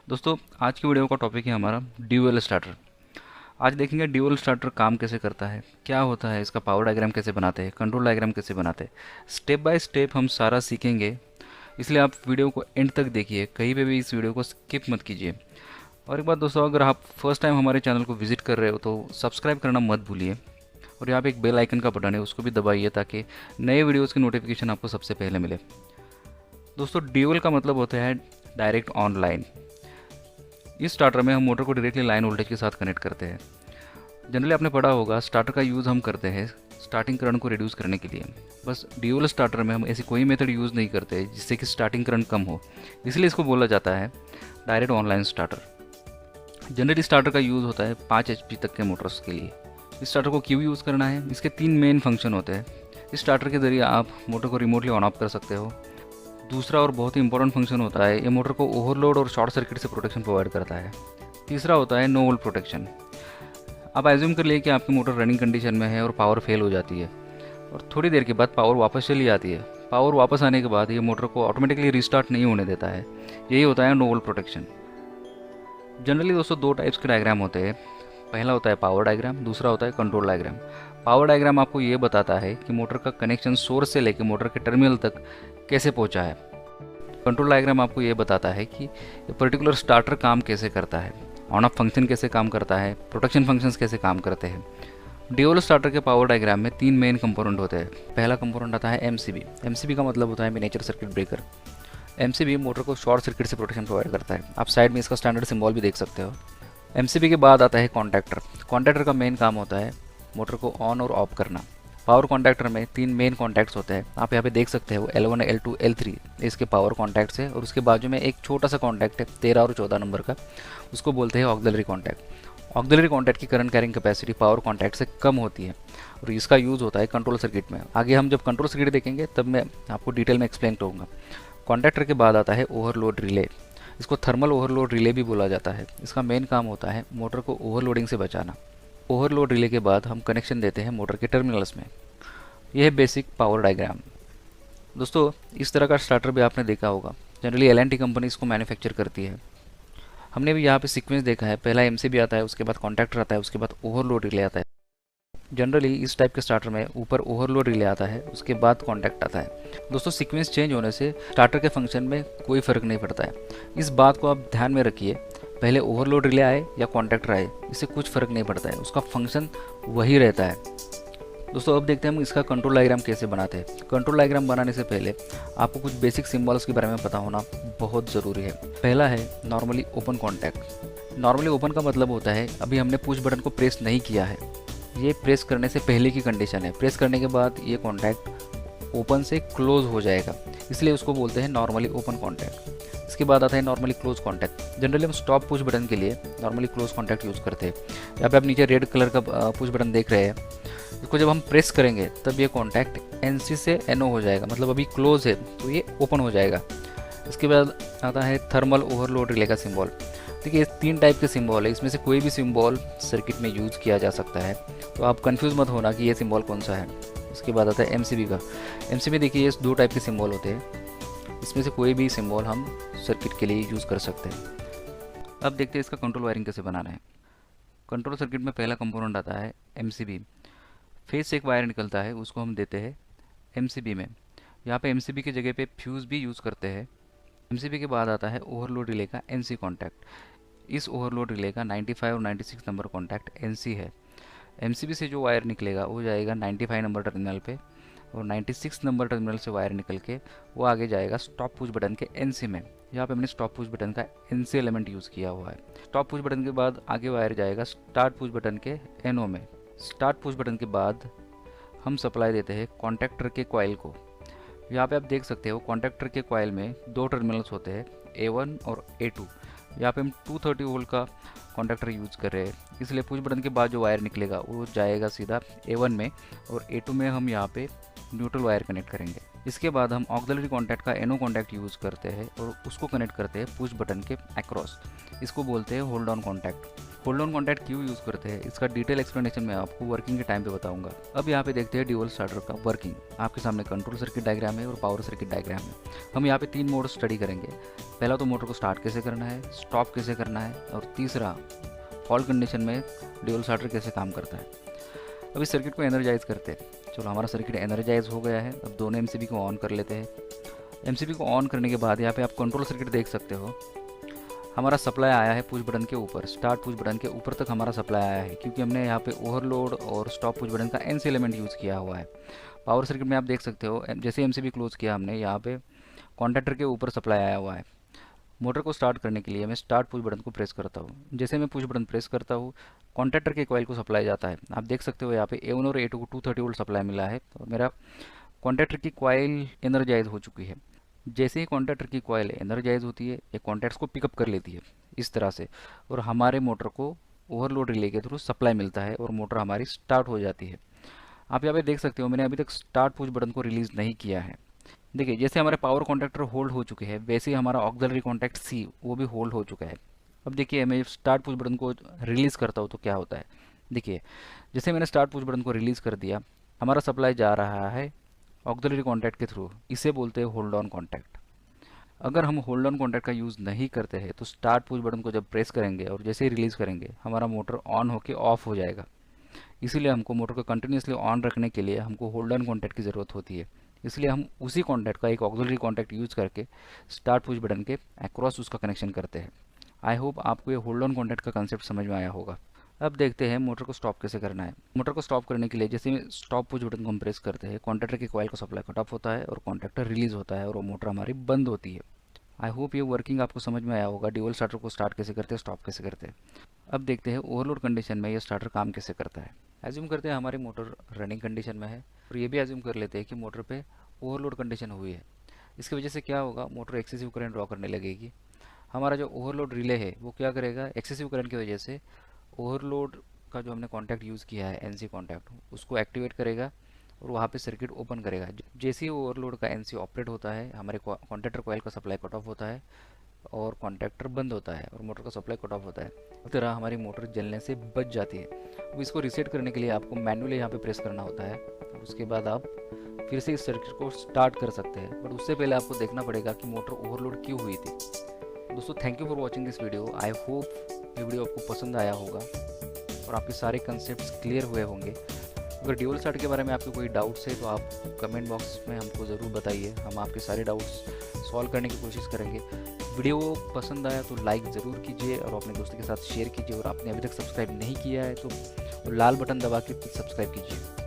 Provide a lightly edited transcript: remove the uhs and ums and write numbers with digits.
दोस्तों आज की वीडियो का टॉपिक है हमारा ड्यूअल स्टार्टर। आज देखेंगे ड्यूअल स्टार्टर काम कैसे करता है, क्या होता है, इसका पावर डायग्राम कैसे बनाते हैं, कंट्रोल डायग्राम कैसे बनाते हैं। स्टेप बाय स्टेप हम सारा सीखेंगे, इसलिए आप वीडियो को एंड तक देखिए, कहीं पे भी इस वीडियो को स्किप मत कीजिए। और एक बात दोस्तों, अगर आप फर्स्ट टाइम हमारे चैनल को विजिट कर रहे हो तो सब्सक्राइब करना मत भूलिए। और यहाँ पे एक बेल आइकन का बटन है, उसको भी दबाइए ताकि नए वीडियोज़ की नोटिफिकेशन आपको सबसे पहले मिले। दोस्तों ड्यूअल का मतलब होता है डायरेक्ट ऑनलाइन। इस स्टार्टर में हम मोटर को डायरेक्टली लाइन वोल्टेज के साथ कनेक्ट करते हैं। जनरली आपने पढ़ा होगा स्टार्टर का यूज़ हम करते हैं स्टार्टिंग करंट को रिड्यूस करने के लिए। बस ड्यूअल स्टार्टर में हम ऐसी कोई मेथड यूज़ नहीं करते जिससे कि स्टार्टिंग करंट कम हो, इसलिए इसको बोला जाता है direct online starter. Generally starter का यूज़ होता है 5 HP तक के मोटर्स के लिए। इस स्टार्टर को क्यों यूज़ करना है, इसके 3 मेन फंक्शन होते हैं। इस स्टार्टर के ज़रिए आप मोटर को रिमोटली ऑन ऑफ कर सकते हो। दूसरा और बहुत ही इंपॉर्टेंट फंक्शन होता है, ये मोटर को ओवरलोड और शॉर्ट सर्किट से प्रोटेक्शन प्रोवाइड करता है। तीसरा होता है नो वोल्ट प्रोटेक्शन। आप एज्यूम कर लिए कि आपकी मोटर रनिंग कंडीशन में है और पावर फेल हो जाती है और थोड़ी देर के बाद पावर वापस चली आती है। पावर वापस आने के बाद ये मोटर को ऑटोमेटिकली रिस्टार्ट नहीं होने देता है, यही होता है नो वोल्ट प्रोटेक्शन। जनरली दोस्तों 2 टाइप्स के डायग्राम होते हैं। पहला होता है पावर डायग्राम, दूसरा होता है कंट्रोल डायग्राम। पावर डायग्राम आपको ये बताता है कि मोटर का कनेक्शन सोर्स से लेकर मोटर के टर्मिनल तक कैसे पहुंचा है। कंट्रोल डायग्राम आपको ये बताता है कि ये पर्टिकुलर स्टार्टर काम कैसे करता है, ऑन ऑफ फंक्शन कैसे काम करता है, प्रोटेक्शन फंक्शंस कैसे काम करते हैं। ड्यूअल स्टार्टर के पावर डायग्राम में 3 मेन कंपोनेंट होते हैं। पहला कंपोनेंट आता है एमसीबी। एमसीबी का मतलब होता है miniature circuit breaker. MCB motor को शॉर्ट सर्किट से प्रोटेक्शन प्रोवाइड करता है। आप साइड में इसका स्टैंडर्ड सिंबल भी देख सकते हो। एमसीबी के बाद आता है कॉन्टैक्टर। कॉन्टैक्टर का मेन काम होता है मोटर को ऑन और ऑफ करना। पावर कॉन्टैक्टर में 3 मेन कॉन्टैक्ट्स होते हैं, आप यहाँ पे देख सकते हो L1, L2, L3 इसके पावर कॉन्टैक्ट्स है। और उसके बाजू में एक छोटा सा कॉन्टैक्ट है 13 और 14 नंबर का, उसको बोलते हैं ऑक्सिलरी कॉन्टैक्ट। ऑक्सिलरी कॉन्टैक्ट की current carrying capacity power contact से कम होती है और इसका यूज़ होता है कंट्रोल सर्किट में। आगे हम जब कंट्रोल सर्किट देखेंगे तब मैं आपको डिटेल में एक्सप्लेन करूँगा। कॉन्टैक्टर के बाद आता है ओवरलोड रिले। इसको थर्मल ओवरलोड रिले भी बोला जाता है। इसका मेन काम होता है मोटर को ओवरलोडिंग से बचाना। ओवरलोड रिले के बाद हम कनेक्शन देते हैं मोटर के टर्मिनल्स में। यह है बेसिक पावर डायग्राम। दोस्तों इस तरह का स्टार्टर भी आपने देखा होगा, जनरली L&T कंपनी इसको मैन्युफैक्चर करती है। हमने भी यहाँ पे सीक्वेंस देखा है, पहला एमसीबी आता है, उसके बाद कॉन्टैक्टर आता है, उसके बाद ओवरलोड रिले आता है। जनरली इस टाइप के स्टार्टर में ऊपर ओवरलोड रिले आता है, उसके बाद कॉन्टैक्ट आता है। दोस्तों सीक्वेंस चेंज होने से स्टार्टर के फंक्शन में कोई फ़र्क नहीं पड़ता है, इस बात को आप ध्यान में रखिए। पहले ओवरलोड रिले आए या कॉन्टैक्टर आए, इससे कुछ फ़र्क नहीं पड़ता है, उसका फंक्शन वही रहता है। दोस्तों अब देखते हैं हम इसका कंट्रोल डायग्राम कैसे बनाते हैं। कंट्रोल डायग्राम बनाने से पहले आपको कुछ बेसिक सिंबल्स के बारे में पता होना बहुत ज़रूरी है। पहला है normally open contact. Normally open का मतलब होता है अभी हमने पुश बटन को प्रेस नहीं किया है, ये प्रेस करने से पहले की कंडीशन है। प्रेस करने के बाद ये कॉन्टैक्ट ओपन से क्लोज हो जाएगा, इसलिए उसको बोलते हैं नॉर्मली ओपन कॉन्टैक्ट। इसके बाद आता है नॉर्मली क्लोज कॉन्टैक्ट। जनरली हम स्टॉप पुश बटन के लिए नॉर्मली क्लोज कॉन्टैक्ट यूज़ करते हैं। यहाँ पे आप नीचे रेड कलर का पुश बटन देख रहे हैं, इसको जब हम प्रेस करेंगे तब ये कॉन्टैक्ट NC से NO हो जाएगा, मतलब अभी क्लोज है तो ये ओपन हो जाएगा। इसके बाद आता है थर्मल ओवरलोड रिले का सिंबल। देखिए 3 टाइप के सिंबल है, इसमें से कोई भी सिंबल सर्किट में यूज़ किया जा सकता है, तो आप कंफ्यूज मत होना कि ये सिंबल कौन सा है। उसके बाद आता है MCB का। MCB देखिए ये 2 टाइप के सिंबल होते हैं, इसमें से कोई भी सिंबल हम सर्किट के लिए यूज़ कर सकते हैं। अब देखते हैं इसका कंट्रोल वायरिंग कैसे बनाना है। कंट्रोल सर्किट में पहला कंपोनेंट आता है MCB। फेज से एक वायर निकलता है, उसको हम देते हैं MCB में। यहाँ पे MCB की जगह पे फ्यूज़ भी यूज़ करते हैं। MCB के बाद आता है ओवरलोड रिले का NC कॉन्टैक्ट। इस ओवरलोड रिले का 95 और 96 नंबर कॉन्टैक्ट NC है। MCB से जो वायर निकलेगा वो जाएगा 95 नंबर टर्मिनल पे और 96 नंबर टर्मिनल से वायर निकल के वो आगे जाएगा स्टॉप पुश बटन के NC में। यहाँ पे हमने स्टॉप पुश बटन का NC एलिमेंट यूज़ किया हुआ है। स्टॉप पुश बटन के बाद आगे वायर जाएगा स्टार्ट पुश बटन के NO में। स्टार्ट पुश बटन के बाद हम सप्लाई देते हैं कॉन्टैक्टर के कॉइल को। यहाँ पे आप देख सकते हो कॉन्टैक्टर के कॉइल में 2 टर्मिनल्स होते हैं, A1 और A2। यहाँ पे हम 230 वोल्ट का कॉन्टैक्टर यूज़ कर रहे हैं, इसलिए पुश बटन के बाद जो वायर निकलेगा वो जाएगा सीधा A1 में और A2 में हम यहाँ पे न्यूट्रल वायर कनेक्ट करेंगे। इसके बाद हम ऑक्सिलरी कॉन्टैक्ट का NO कॉन्टैक्ट यूज़ करते हैं और उसको कनेक्ट करते हैं पुश बटन के अक्रॉस। इसको बोलते हैं hold on contact. Hold on contact क्यों यूज़ करते हैं इसका डिटेल एक्सप्लेनेशन मैं आपको वर्किंग के टाइम पे बताऊंगा। अब यहाँ पे देखते हैं ड्यूल स्टार्टर का वर्किंग। आपके सामने कंट्रोल सर्किट डायग्राम है और पावर सर्किट डायग्राम है। हम यहाँ पे 3 मोड स्टडी करेंगे। पहला तो मोटर को स्टार्ट कैसे करना है, स्टॉप कैसे करना है, और तीसरा फॉल्ट कंडीशन में ड्यूल स्टार्टर कैसे काम करता है। अब इस सर्किट को एनर्जाइज करते हैं। चलो हमारा सर्किट एनर्जाइज हो गया है। अब दोनों एमसीबी को ऑन कर लेते हैं। एमसीबी को ऑन करने के बाद यहाँ पे आप कंट्रोल सर्किट देख सकते हो। हमारा सप्लाई आया है पुश बटन के ऊपर, स्टार्ट पुश बटन के ऊपर तक हमारा सप्लाई आया है, क्योंकि हमने यहाँ पे ओवरलोड और स्टॉप पुश बटन का एनसी एलिमेंट यूज़ किया हुआ है। पावर सर्किट में आप देख सकते हो जैसे एमसीबी क्लोज किया हमने, यहाँ पे कॉन्टैक्टर के ऊपर सप्लाई आया हुआ है। मोटर को स्टार्ट करने के लिए मैं स्टार्ट पुश बटन को प्रेस करता हूँ। जैसे मैं पुश बटन प्रेस करता हूँ कॉन्टैक्टर के कॉइल को सप्लाई जाता है। आप देख सकते हो यहाँ पे A1 और A2 को 230 वोल्ट सप्लाई मिला है। तो मेरा कॉन्टैक्टर की कॉइल एनर्जाइज हो चुकी है। जैसे ही कॉन्टैक्टर की कॉइल एनर्जाइज होती है ये कॉन्टैक्ट्स को पिकअप कर लेती है इस तरह से, और हमारे मोटर को ओवरलोड रिले के थ्रू सप्लाई मिलता है और मोटर हमारी स्टार्ट हो जाती है। आप यहाँ पे देख सकते हो मैंने अभी तक स्टार्ट पुश बटन को रिलीज़ नहीं किया है। देखिए जैसे हमारे पावर कॉन्टैक्टर होल्ड हो चुके हैं वैसे ही हमारा ऑक्सिलरी कॉन्टैक्ट सी वो भी होल्ड हो चुका है। अब देखिए मैं स्टार्ट पुश बटन को रिलीज़ करता हूँ तो क्या होता है। देखिए जैसे मैंने स्टार्ट पुश बटन को रिलीज़ कर दिया, हमारा सप्लाई जा रहा है ऑक्सिलरी कॉन्टैक्ट के थ्रू। इसे बोलते हैं होल्ड ऑन कॉन्टैक्ट। अगर हम होल्ड ऑन कॉन्टैक्ट का यूज़ नहीं करते हैं तो स्टार्ट पुश बटन को जब प्रेस करेंगे और जैसे ही रिलीज़ करेंगे हमारा मोटर ऑन होकर ऑफ हो जाएगा। इसीलिए हमको मोटर को कंटिन्यूसली ऑन रखने के लिए हमको होल्ड ऑन कॉन्टैक्ट की ज़रूरत होती है। इसलिए हम उसी कॉन्टैक्ट का एक ऑक्सिलरी कॉन्टैक्ट यूज़ करके स्टार्ट पुश बटन के अक्रॉस उसका कनेक्शन करते हैं। आई होप आपको ये होल्ड ऑन कॉन्टैक्ट का कंसेप्ट समझ में आया होगा। अब देखते हैं मोटर को स्टॉप कैसे करना है। मोटर को स्टॉप करने के लिए जैसे स्टॉप पुश बटन को हम प्रेस करते हैं कॉन्टैक्टर की कॉइल का सप्लाई कट ऑफ होता है और कॉन्टैक्टर रिलीज होता है और वो मोटर हमारी बंद होती है। आई होप ये वर्किंग आपको समझ में आया होगा। ड्यूल स्टार्टर को स्टार्ट कैसे करते हैं, स्टॉप कैसे करते हैं। अब देखते हैं ओवरलोड कंडीशन में ये स्टार्टर काम कैसे करता है। एज्यूम करते हैं हमारी मोटर रनिंग कंडीशन में है और ये भी एज्यूम कर लेते हैं कि मोटर पे ओवरलोड कंडीशन हुई है। इसकी वजह से क्या होगा, मोटर एक्सेसिव करंट ड्रॉ करने लगेगी। हमारा जो ओवरलोड रिले है वो क्या करेगा, एक्सेसिव करंट की वजह से ओवरलोड का जो हमने कॉन्टैक्ट यूज़ किया है एनसी कॉन्टैक्ट उसको एक्टिवेट करेगा और वहाँ पे सर्किट ओपन करेगा। जैसे ही ओवरलोड का एनसी ऑपरेट होता है हमारे कॉन्टैक्टर कॉइल का सप्लाई कट ऑफ होता है और कॉन्टैक्टर बंद होता है और मोटर का सप्लाई कट ऑफ होता है। इस तरह हमारी मोटर जलने से बच जाती है। अब इसको रीसेट करने के लिए आपको मैनुअली यहाँ पे प्रेस करना होता है और उसके बाद आप फिर से इस सर्किट को स्टार्ट कर सकते हैं। बट उससे पहले आपको देखना पड़ेगा कि मोटर ओवरलोड क्यों हुई थी। दोस्तों thank you for watching this video. I hope ये वीडियो आपको पसंद आया होगा और आपके सारे कंसेप्ट क्लियर हुए होंगे। अगर ड्यूल स्टार्ट के बारे में आपके कोई डाउट्स है तो आप कमेंट बॉक्स में हमको ज़रूर बताइए। हम आपके सारे डाउट्स सॉल्व करने की कोशिश करेंगे। वीडियो पसंद आया तो लाइक ज़रूर कीजिए और अपने दोस्तों के साथ शेयर कीजिए। और आपने अभी तक सब्सक्राइब नहीं किया है तो लाल बटन दबा के सब्सक्राइब कीजिए।